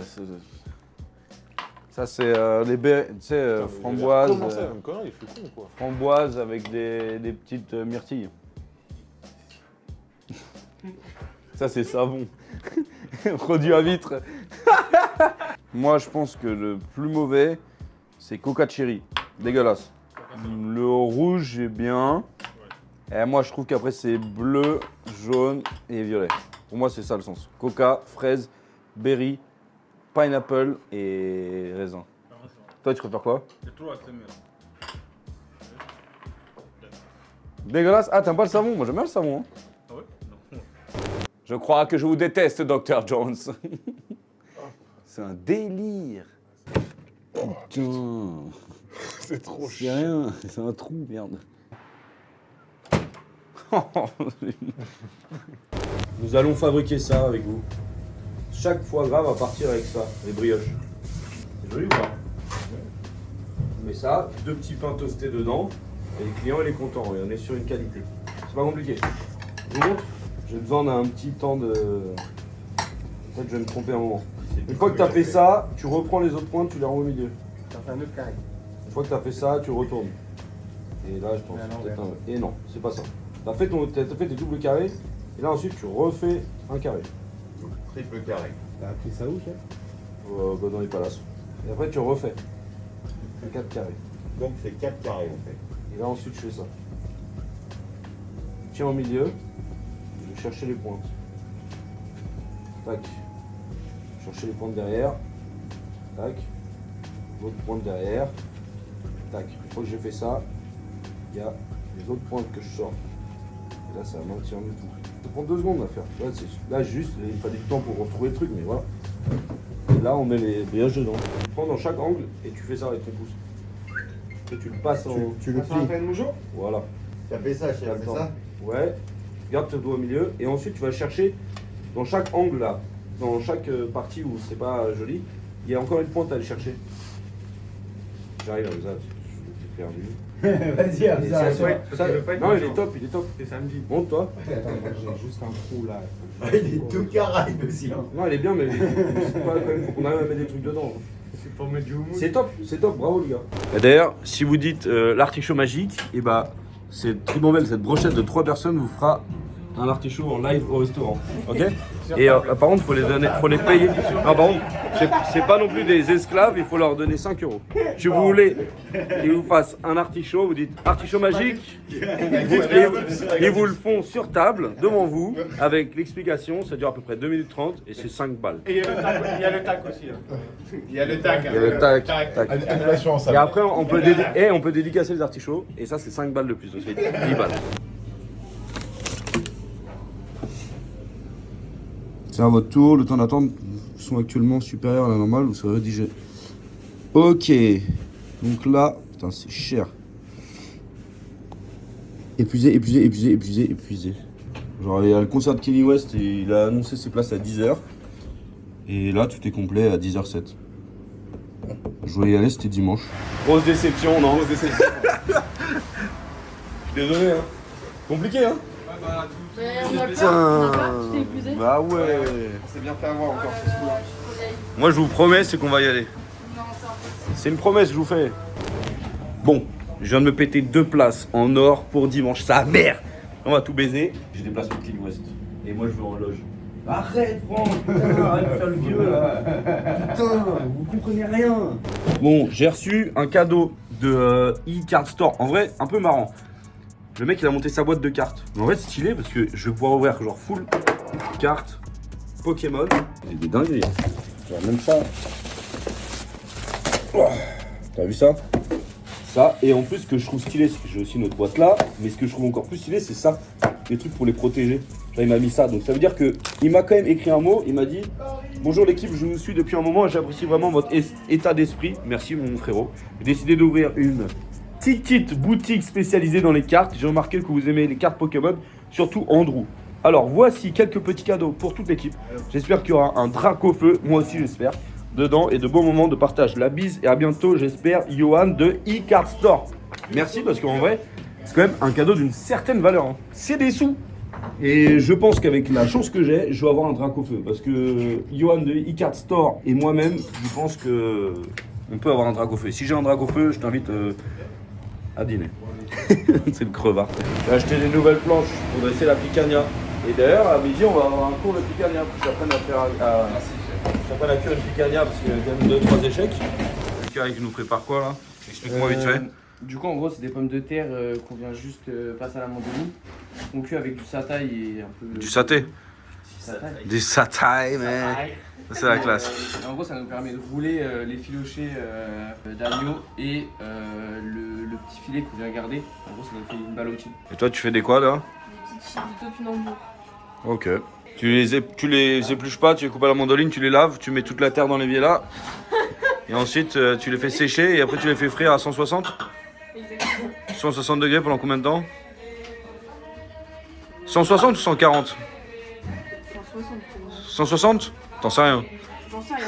ça, c'est les berries, tu sais, framboises. Comment ça, même connerie, je suis con, quoi. Framboises avec des petites myrtilles. Ça, c'est savon. Produit à vitre. Moi, je pense que le plus mauvais, c'est Coca Cherry. Dégueulasse. Le rouge est bien. Et moi, je trouve qu'après, c'est bleu, jaune et violet. Pour moi, c'est ça le sens. Coca, fraise, berry, pineapple et raisin. Toi, tu préfères quoi? C'est trop accéléré. Dégueulasse. Ah, t'aimes pas le savon? Moi, j'aime bien le savon. Hein. Ah ouais? Non. Je crois que je vous déteste, Dr. Jones. C'est un délire. Putain. C'est trop C'est chiant. rien, c'est un trou, merde. Nous allons fabriquer ça avec vous. Chaque foie gras va partir avec ça, les brioches. C'est joli ou pas? On met ça, 2 petits pains toastés dedans, et le client il est content, et on est sur une qualité. C'est pas compliqué. Je vous montre, je vais te vendre un petit temps de... En fait, je vais me tromper un moment. Une fois que tu as fait ça, tu reprends les autres pointes, tu les rends au milieu. Ça fait un autre carré. Une fois que tu as fait ça, tu retournes. Et là, je pense peut-être un... Et non, c'est pas ça. Tu as fait tes doubles carrés, et là ensuite tu refais un carré. Triple carré. T'as appris ça où, chef? Bah, dans les palaces. Et après tu refais. 4 carrés. Donc c'est 4 carrés en fait. Et là ensuite je fais ça. Je tiens au milieu, je vais chercher les pointes. Tac. Chercher les pointes derrière. Tac. L'autre pointe derrière. Tac. Une fois que j'ai fait ça, il y a les autres pointes que je sors. Et là ça maintient le tout. Ça prend 2 secondes à faire. Là juste, il fallait du temps pour retrouver le truc, mais voilà. Et là on met les brioches dedans. Tu prends dans chaque angle et tu fais ça avec ton pouce. Et tu le passes en... Tu le plies. Voilà. T'as fait ça, chef, c'est ça? Ouais. Garde tes doigts au milieu et ensuite tu vas chercher dans chaque angle là, dans chaque partie où c'est pas joli, il y a encore une pointe à aller chercher. J'arrive avec ça, je suis perdu. Vas-y, Et Hamza. non, il est top, il est top. C'est samedi. Monte toi. Attends, j'ai juste un trou là. Il est tout carré aussi. Hein. Non, il est bien, mais c'est pas quand même, faut qu'on arrive à mettre des trucs dedans. C'est pour mettre du houmous. C'est top, bravo les gars. D'ailleurs, si vous dites l'artichaut magique, et bah cette ribambelle, cette brochette de 3 personnes vous fera un artichaut en live au restaurant. Ok? Et par contre, faut les payer. Non, par contre, c'est pas non plus des esclaves, il faut leur donner 5 euros. Si vous voulez qu'ils vous fassent un artichaut, vous dites artichaut magique, ils vous le font sur table, devant vous, avec l'explication, ça dure à peu près 2 minutes 30 et c'est 5 balles. Et il y a le tac aussi. Là. Il y a le tac. Il y a le tac. Animation en Et salle. après, on peut dédicacer les artichauts, et ça, c'est 5 balles de plus, ça fait 10 balles. C'est à votre tour, le temps d'attente sont actuellement supérieurs à la normale, vous serez rédigé. Ok, donc là, putain c'est cher. Épuisé. Genre il y a le concert de Kanye West et il a annoncé ses places à 10h. Et là tout est complet à 10h07. Je voulais y aller, c'était dimanche. Grosse déception, non? Grosse déception. Désolé hein. Compliqué hein. On a peur, tu t'es épuisé. Bah ouais. On s'est bien fait avoir encore sur ce coup-là. Moi je vous promets c'est qu'on va y aller. C'est une promesse que je vous fais. Bon, je viens de me péter 2 places en or pour dimanche. Ça merde. On va tout baiser. J'ai des places pour Kanye West. Et moi je veux en loge. Arrête Franck, putain, arrête de faire le vieux là. Putain, vous comprenez rien. Bon, j'ai reçu un cadeau de e-card store. En vrai, un peu marrant. Le mec il a monté sa boîte de cartes. Mais en fait c'est stylé parce que je vais pouvoir ouvrir genre full cartes Pokémon. C'est des dingueries. Genre même ça. Oh, t'as vu ça? Ça, et en plus ce que je trouve stylé, c'est que j'ai aussi notre boîte là. Mais ce que je trouve encore plus stylé, c'est ça. Les trucs pour les protéger. Là il m'a mis ça. Donc ça veut dire que il m'a quand même écrit un mot. Il m'a dit: bonjour l'équipe, je vous suis depuis un moment et j'apprécie vraiment votre état d'esprit. Merci mon frérot. J'ai décidé d'ouvrir une petite boutique spécialisée dans les cartes. J'ai remarqué que vous aimez les cartes Pokémon, surtout Andrew. Alors voici quelques petits cadeaux pour toute l'équipe. J'espère qu'il y aura un Dracofeu, moi aussi j'espère, dedans et de bons moments de partage. La bise et à bientôt, j'espère, Johan de e-card store. Merci parce qu'en vrai, c'est quand même un cadeau d'une certaine valeur. Hein. C'est des sous. Et je pense qu'avec la chance que j'ai, je vais avoir un Dracofeu. Parce que Johan de e-card store et moi-même, je pense que on peut avoir un Dracofeu. Si j'ai un Dracofeu, je t'invite à dîner. C'est le crevard. J'ai acheté des nouvelles planches pour dresser la picanha. Et d'ailleurs, à midi, on va avoir un cours de picanha pour que j'apprenne à faire j'apprenne à cuire une picanha parce qu'il y a quand même 2-3 échecs. Eric nous prépare quoi là? Explique-moi vite fait. Du coup, en gros, c'est des pommes de terre qu'on vient juste passer à la mandoline. On cuit avec du satay et un peu. Du saté? Du satay, mais. C'est la classe. En gros, ça nous permet de rouler les filochés d'agneau et le petit filet qu'on vient garder. En gros, ça nous fait une ballotine. Et toi, tu fais des quoi là? Des petites chips de topinambour. Ok. Tu les épluches pas, tu les coupes à la mandoline, tu les laves, tu mets toute la terre dans l'évier là. Et ensuite, tu les fais sécher et après, tu les fais frire à 160? Exactement. 160 degrés pendant combien de temps? 160 ou 140? 160. 160? T'en sais rien. J'en sais rien.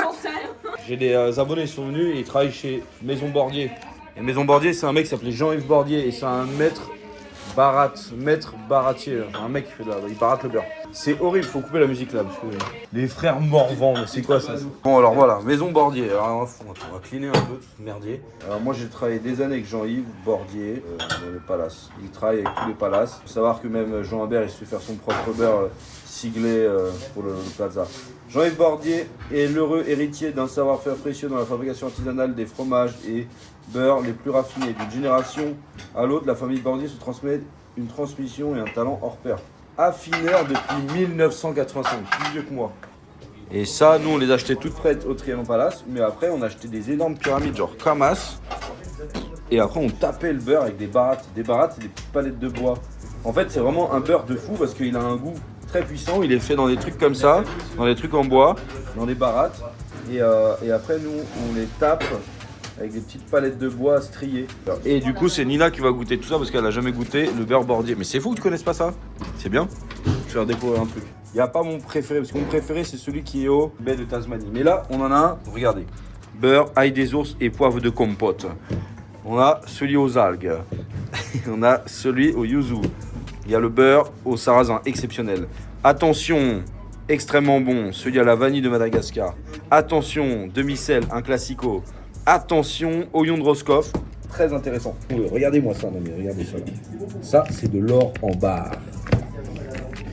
J'en sais rien. J'ai des abonnés qui sont venus et ils travaillent chez Maison Bordier. Et Maison Bordier, c'est un mec qui s'appelait Jean-Yves Bordier et c'est un maître baratier. Un mec qui fait de la... il baratte le beurre. C'est horrible, faut couper la musique là parce que les frères Morvan, mais c'est quoi ça? Bon alors voilà, Maison Bordier. Alors on va cleaner un peu tout ce merdier. Alors moi j'ai travaillé des années avec Jean-Yves Bordier dans les palaces. Il travaille avec tous les palaces. Faut savoir que même Jean Habert il se fait faire son propre beurre siglé pour le plaza. Jean-Yves Bordier est l'heureux héritier d'un savoir-faire précieux dans la fabrication artisanale des fromages et beurre les plus raffinés. D'une génération à l'autre, la famille Bordier se transmet une transmission et un talent hors pair. Affineur depuis 1985, plus vieux que moi. Et ça, nous on les achetait toutes prêtes au Trianon Palace, mais après on achetait des énormes pyramides genre Kamas. Et après on tapait le beurre avec des barattes. Des barattes, c'est des petites palettes de bois. En fait, c'est vraiment un beurre de fou parce qu'il a un goût très puissant. Il est fait dans des trucs comme ça, dans des trucs en bois, dans des barattes. Et après, nous, on les tape avec des petites palettes de bois striées. Et du coup, c'est Nina qui va goûter tout ça parce qu'elle n'a jamais goûté le beurre Bordier. Mais c'est fou que tu connaisses pas ça. C'est bien. Je vais te faire découvrir un truc. Il n'y a pas mon préféré, parce que mon préféré, c'est celui qui est au baie de Tasmanie. Mais là, on en a un, regardez. Beurre, ail des ours et poivre de compote. On a celui aux algues. On a celui au yuzu. Il y a le beurre au sarrasin, exceptionnel. Attention, extrêmement bon, celui à la vanille de Madagascar. Attention, demi-sel, un classico. Attention, oignon de Roscoff, très intéressant. Regardez-moi ça, non mais regardez ça là. Ça, c'est de l'or en barre.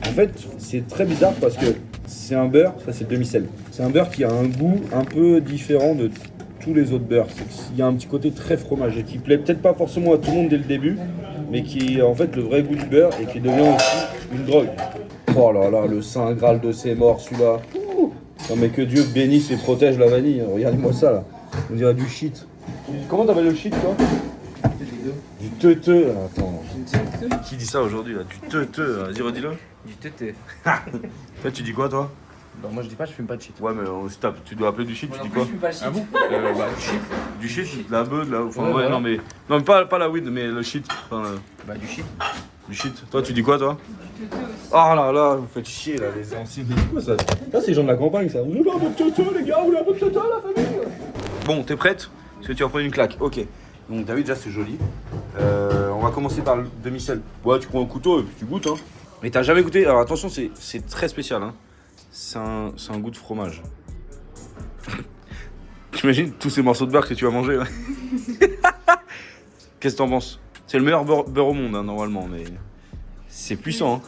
En fait, c'est très bizarre parce que c'est un beurre, ça c'est le demi-sel. C'est un beurre qui a un goût un peu différent de tous les autres beurres. Il y a un petit côté très fromagé qui plaît peut-être pas forcément à tout le monde dès le début, mais qui est en fait le vrai goût du beurre et qui devient aussi une drogue. Oh là là, le saint graal de ses morts, celui-là. Non mais que Dieu bénisse et protège la vanille. Regardez-moi ça là. On dirait du shit. Comment t'appelles le shit toi? C'est des Du teuteux, attends. Qui dit ça aujourd'hui là? Du teuteux, vas-y redis-le. Du tété. Toi tu dis quoi toi? Non, moi je dis pas, je fume pas de shit. Ouais mais on se tape, tu dois appeler du shit, tu dis quoi? Je fume pas de shit. Ah bon? Du shit. Du shit, de la beuh, de la... Enfin Ouais, ouais, voilà. non mais pas la weed mais le shit. Enfin, Bah du shit. du shit. Toi tu dis quoi toi? Du teuteux aussi. Oh là là, vous faites chier là les anciens. C'est quoi ça? Ça c'est les gens de la campagne ça. Vous voulez un peu de teuteux les gars, vous voulez un peu de teuteux la famille? Bon, t'es prête? Parce que tu vas prendre une claque. Ok. Donc t'as vu déjà c'est joli. On va commencer par le demi-sel. Ouais, tu prends un couteau et puis tu goûtes hein. Mais t'as jamais goûté? Alors attention, c'est très spécial hein. C'est un goût de fromage. T'imagines tous ces morceaux de beurre que tu vas manger là. Qu'est-ce que t'en penses? C'est le meilleur beurre au monde hein, normalement, mais c'est puissant. Hein.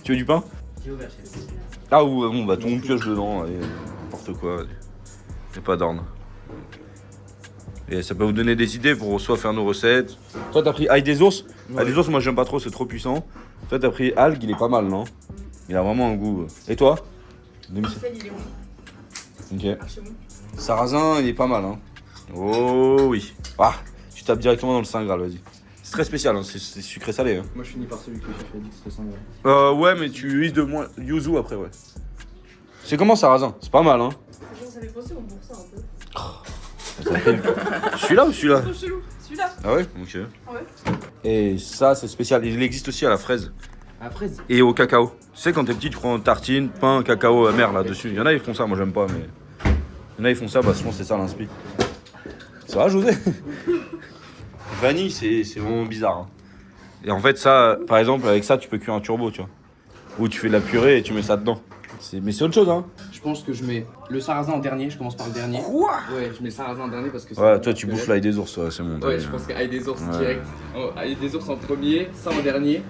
Tu veux du pain? J'ai ouvert chez vous. Ah ou bon bah tout le monde pioche dedans, allez, n'importe quoi. Y'a pas d'orne. Et ça peut vous donner des idées pour soit faire nos recettes. Toi t'as pris ail des ours. Ouais. Ail des ours moi j'aime pas trop, c'est trop puissant. Toi t'as pris algue, il est pas mal non? Il a vraiment un goût. Et toi? Marcel, il est où? Ok. Chez vous. Sarrasin il est pas mal hein. Oh oui. Ah, tu tapes directement dans le Saint Graal, vas-y. C'est très spécial, hein. C'est sucré salé. Hein. Moi je finis par celui que le chef a dit que c'était 100 grammes. Ouais mais tu uses de moins yuzu après ouais. C'est comment Sarrasin? C'est pas mal hein. Ça fait penser au boursin un peu. Celui-là ou celui-là? Trop chelou. Celui-là. Ah ouais? Ok. Ouais. Et ça, c'est spécial. Il existe aussi à la fraise À la fraise. et au cacao. Tu sais, quand t'es petit, tu prends tartine, pain, cacao amer là-dessus. Il y en a, ils font ça. Moi, j'aime pas, mais. Il y en a, ils font ça parce que je pense que c'est ça l'inspi. Ça va, José? Vanille, c'est vraiment bizarre. Hein. Et en fait, ça, par exemple, avec ça, tu peux cuire un turbo, tu vois. Ou tu fais de la purée et tu mets ça dedans. Mais c'est autre chose, hein. Je pense que je mets le sarrasin en dernier, je commence par le dernier. Quoi? Ouais, je mets le sarrasin en dernier parce que c'est. Ouais, toi, tu bouffes l'ail des ours, ouais, c'est bon. Ouais, je pense qu'ail des ours Ouais. direct. Oh, ail des ours en premier, ça en dernier.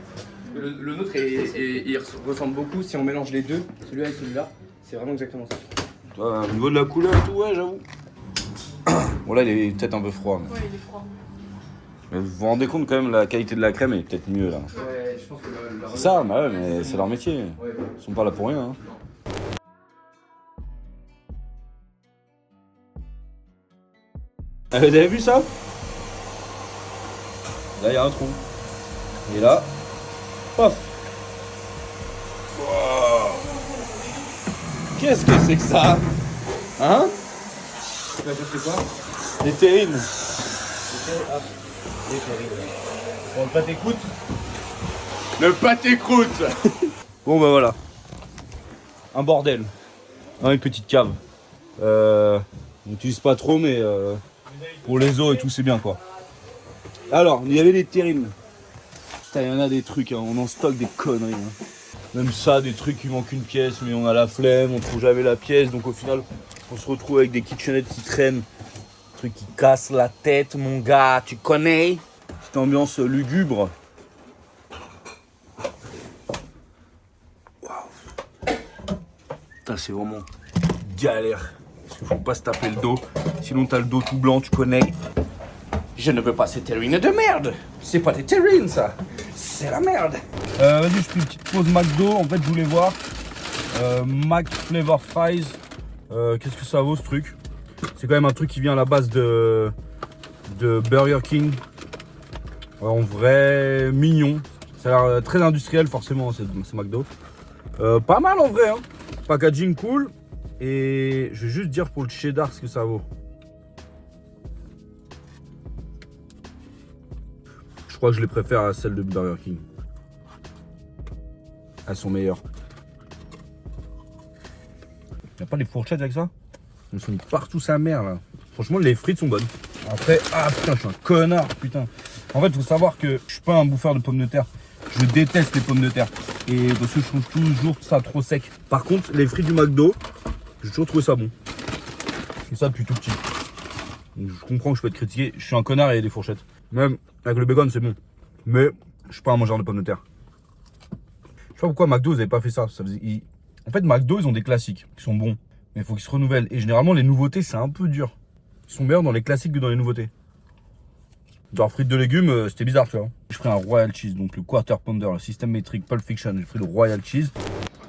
Le nôtre, il ressemble beaucoup si on mélange les deux, celui-là et celui-là. C'est vraiment exactement ça. Toi, au niveau de la couleur et tout, ouais, j'avoue. Bon, là, il est peut-être un peu froid. Mais... Ouais, il est froid. Mais vous vous rendez compte quand même, la qualité de la crème est peut-être mieux là. Ouais, je pense que C'est ça, bah ouais, mais c'est leur métier. Ouais. Ils sont pas là pour rien. Hein. Vous avez vu ça? Là, il y a un trou. Et là, paf. Wow. Qu'est-ce que c'est que ça? Hein? Tu vas chercher quoi? Des terrines. Bon, le pâté croûte. Le pâté croûte. Bon bah voilà. Un bordel. Hein, une petite cave. On n'utilise pas trop mais pour les os et tout c'est bien quoi. Alors, il y avait des terrines. Putain, il y en a des trucs, hein. On en stocke des conneries. Hein. Même ça, des trucs qui manquent une pièce mais on a la flemme, on trouve jamais la pièce. Donc au final, on se retrouve avec des kitchenettes qui traînent. Truc qui casse la tête, mon gars, tu connais? Petite ambiance lugubre. Waouh. Putain, c'est vraiment galère. Parce qu'il faut pas se taper le dos. Sinon, t'as le dos tout blanc, tu connais. Je ne veux pas ces terrines de merde. C'est pas des terrines, ça. C'est la merde. Vas-y, je fais une petite pause McDo. En fait, je voulais voir. Mac Flavor Fries. Qu'est-ce que ça vaut, ce truc? C'est quand même un truc qui vient à la base de Burger King. En vrai, mignon. Ça a l'air très industriel, forcément, c'est McDo. Pas mal en vrai, hein. Packaging cool. Et je vais juste dire pour le cheddar ce que ça vaut. Je crois que je les préfère à celles de Burger King. Elles sont meilleures. Y'a pas des fourchettes avec ça? Ils sont mis partout sa mère là. Franchement les frites sont bonnes. Après, ah putain je suis un connard putain. En fait il faut savoir que je suis pas un bouffeur de pommes de terre. Je déteste les pommes de terre. Et parce que je trouve toujours ça trop sec. Par contre les frites du McDo, j'ai toujours trouvé ça bon. Et ça depuis tout petit. Donc, je comprends que je peux être critiqué. Je suis un connard et il y a des fourchettes. Même avec le bacon c'est bon. Mais je suis pas un mangeur de pommes de terre. Je sais pas pourquoi McDo ils avaient pas fait ça. En fait McDo ils ont des classiques qui sont bons. Mais il faut qu'ils se renouvellent. Et généralement, les nouveautés, c'est un peu dur. Ils sont meilleurs dans les classiques que dans les nouveautés. Genre frites de légumes, c'était bizarre, tu vois. J'ai pris un Royal Cheese, donc le Quarter Pounder, le System Metric Pulp Fiction. J'ai pris le Royal Cheese.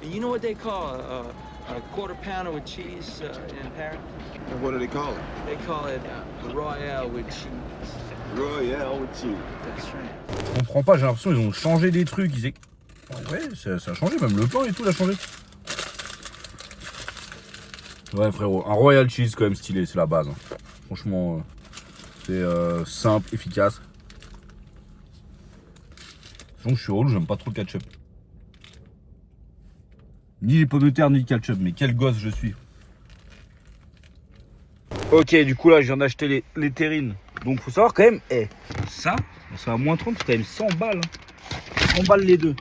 You know what they call a quarter pounder with cheese in Paris? And what do they call it? They call it Royale with cheese. Je comprends pas, j'ai l'impression qu'ils ont changé des trucs. Ouais, ça a changé, même le pain et tout, il a changé. Ouais, frérot, un royal cheese quand même stylé, c'est la base. Hein. Franchement, c'est simple, efficace. Donc je suis relou, j'aime pas trop le ketchup. Ni les pommes de terre, ni le ketchup, mais quel gosse je suis. Ok, du coup là, je viens d'acheter les terrines. Donc faut savoir quand même, ça à moins 30, c'est quand même 100 balles. Hein. 100 balles les deux.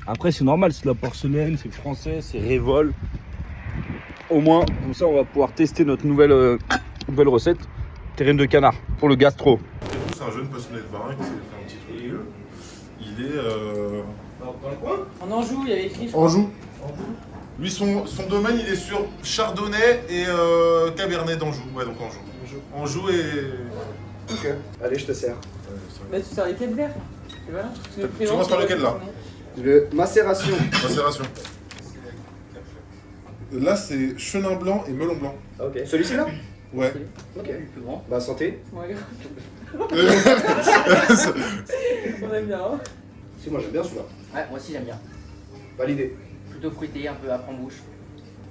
Après, c'est normal, c'est de la porcelaine, c'est français, c'est Révol. Au moins, comme ça, on va pouvoir tester notre nouvelle recette. Terrine de canard pour le gastro. C'est un jeune passionné de vin qui s'est fait un petit truc. Il est. Dans le coin. En Anjou, il y avait écrit. Anjou. Lui, son domaine, il est sur Chardonnay et Cabernet d'Anjou. Ouais, donc Anjou. Anjou et. Ok, allez, je te sers. Bah, tu sers lesquels verts. Et voilà. Tu commences par lequel là? Le macération. Macération. Là, c'est chenin blanc et melon blanc. Ok. Celui-ci là? Ouais. Ok. Plus grand. Bah, santé. Ouais. On aime bien, hein. Si, moi j'aime bien celui-là. Ouais, moi aussi j'aime bien. Validé. Plutôt fruité, un peu à en bouche.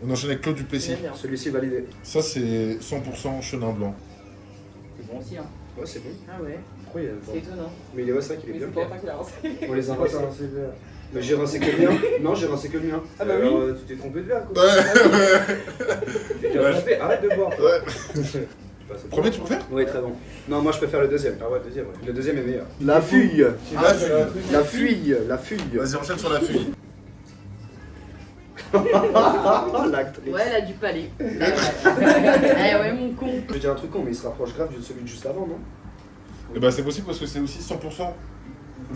On enchaîne avec Claude Duplessis. Celui-ci validé. Ça, c'est 100% chenin blanc. C'est bon aussi, hein. Ouais, c'est bon. Ah ouais. Pourquoi il y a C'est étonnant. Mais il est vrai qu'il est Mais bien c'est pas clair. tant qu'il a rincé. On les a rincés. Mais j'ai rincé que le mien. Non, j'ai rincé que le mien. Ah bah oui. Alors, tu t'es trompé de verre quoi. Ouais. Tu as trompé, arrête de boire. Ouais. Premier, tu préfères? Oui, très bon. Non, moi je préfère le deuxième. Ah ouais, le deuxième, ouais. Le deuxième est meilleur. La fuille. La fuille. La fuille. La fuille. Vas-y, enchaîne sur la fuille. L'actrice. Ouais, elle a du palais. Eh ouais, mon con. Je vais dire un truc con, mais il se rapproche grave de celui de juste avant, non? Et bah, c'est possible parce que c'est aussi 100%.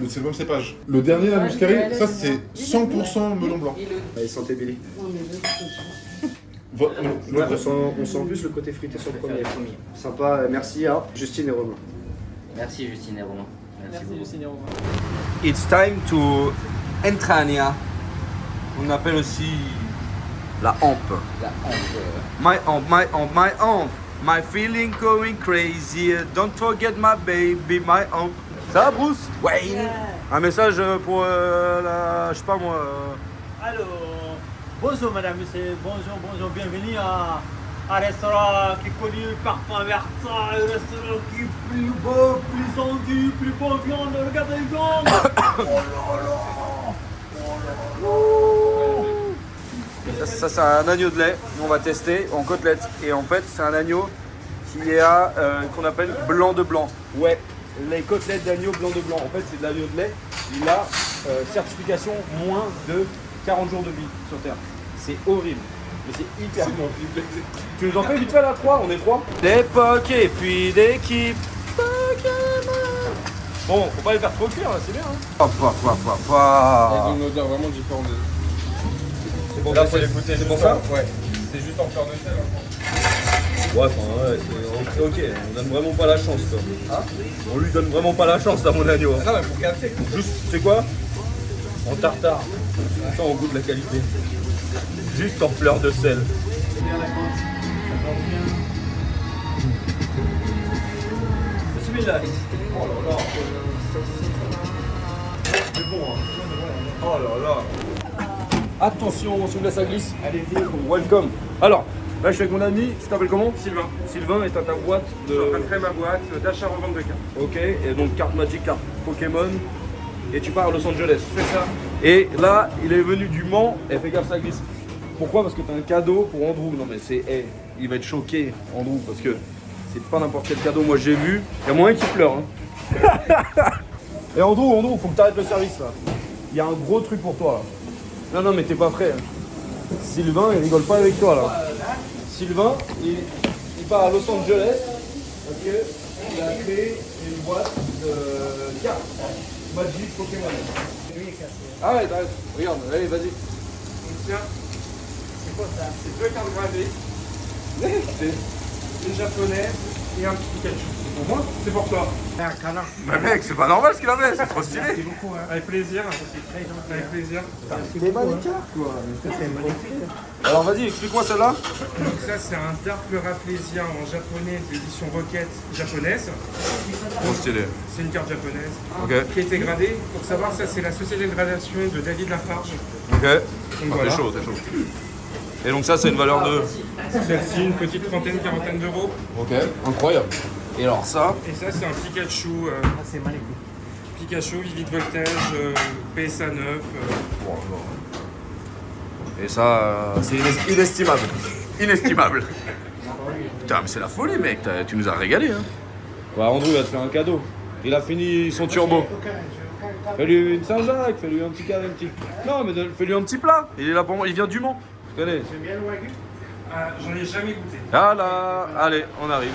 C'est le même cépage. Le dernier, la muscarine, ça c'est 100% melon blanc. Allez, santé Billy. Ouais, on sent plus le côté fruité sur le premier. Sympa, merci à Justine et Romain. Merci Justine et Romain. Merci Justine et Romain. It's time to entrania. On appelle aussi la hampe. La hampe. My hampe, my hampe, my hampe. My feeling going crazy. Don't forget my baby, my hampe. Ça va Bruce? Ouais. Un message pour la... je sais pas moi... Alors, bonjour madame, monsieur, bonjour, bienvenue à un restaurant qui est connu partout à Versailles, un restaurant qui est plus beau, plus tendu, plus bon viande, regardez les viandes. Oh là là. Ça c'est un agneau de lait, on va tester en côtelette. Et en fait c'est un agneau qui est qu'on appelle blanc de blanc. Ouais, les côtelettes d'agneau blanc de blanc. En fait c'est de l'agneau de lait, il a certification moins de 40 jours de vie sur Terre. C'est horrible, mais c'est hyper bon. Tu nous en fais vite fait là, 3, on est 3. L'époque et puis d'équipe. Bon, faut pas les faire trop cuire là, c'est bien. Hein. Ils ont une odeur vraiment différente. C'est bon, là, faut les goûter. C'est pour ça? Ouais. C'est juste en fleur de sel. Ouais, enfin, ouais, c'est ok, on donne vraiment pas la chance quoi. Ah, on lui donne vraiment pas la chance à mon agneau. Ah non, mais faut capter. Juste, c'est quoi? En tartare. Ça, on goûte la qualité. Juste en fleur de sel. Celui-là. Oh là là. C'est bon, hein. Oh là là. Attention, celui-là ça glisse. Allez-y, welcome. Alors, là je suis avec mon ami, tu t'appelles comment? Sylvain. Sylvain, et t'as ta boîte de... Je suis en train de créer ma boîte d'achat-revente de cartes. Ok, et donc carte Magic, carte Pokémon. Et tu pars à Los Angeles. C'est ça. Et là, il est venu du Mans, et fais gaffe, ça glisse. Pourquoi? Parce que t'as un cadeau pour Andrew. Non mais c'est... il va être choqué, Andrew, parce que c'est pas n'importe quel cadeau. Moi j'ai vu, il y a moyen qu'il pleure. Hein. Et Andrew, faut que t'arrêtes le service là. Il y a un gros truc pour toi là. Non, mais t'es pas prêt. Hein. Sylvain, il rigole pas avec toi là. Sylvain, il part à Los Angeles, parce que il a créé une boîte de cartes Magic Pokémon. Ah ouais, t'arrêtes. Regarde, allez, vas-y. Tiens, c'est quoi ça? C'est deux cartes gravées. C'est une japonaise, et un petit Pikachu. C'est pour moi, c'est pour toi. Un câlin. Mais mec, c'est pas normal ce qu'il avait, c'est trop stylé. Merci beaucoup. Hein. Avec plaisir. Avec plaisir. Il est magnifique, quoi. C'est magnifique. Alors vas-y, explique-moi celle-là. Donc ça, c'est un Dark Rafflesia en japonais d'édition Rocket japonaise. Trop stylé. C'est une carte japonaise Ok. qui a été gradée. Pour savoir, ça, c'est la société de gradation de David Lafarge. Ok. Donc voilà. T'es chaud, t'es chaud. Et donc ça, c'est une valeur de... Celle-ci, une petite trentaine, quarantaine d'euros. Ok, incroyable. Et alors ça? Et ça, c'est un Pikachu. C'est magnifique. Pikachu, Vivid Voltage, PSA 9. Et ça, c'est inestimable. Inestimable. Putain, mais c'est la folie, mec. Tu nous as régalé, hein. Ouais, Andrew va te faire un cadeau. Il a fini son turbo. Fais-lui une Saint-Jacques, fais-lui un petit carré, un petit... Non, mais fais-lui un petit plat. Il est là pour moi, il vient du Mans. Tu connais. J'aime bien le wagyu. J'en ai jamais goûté. Ah là, allez, on arrive.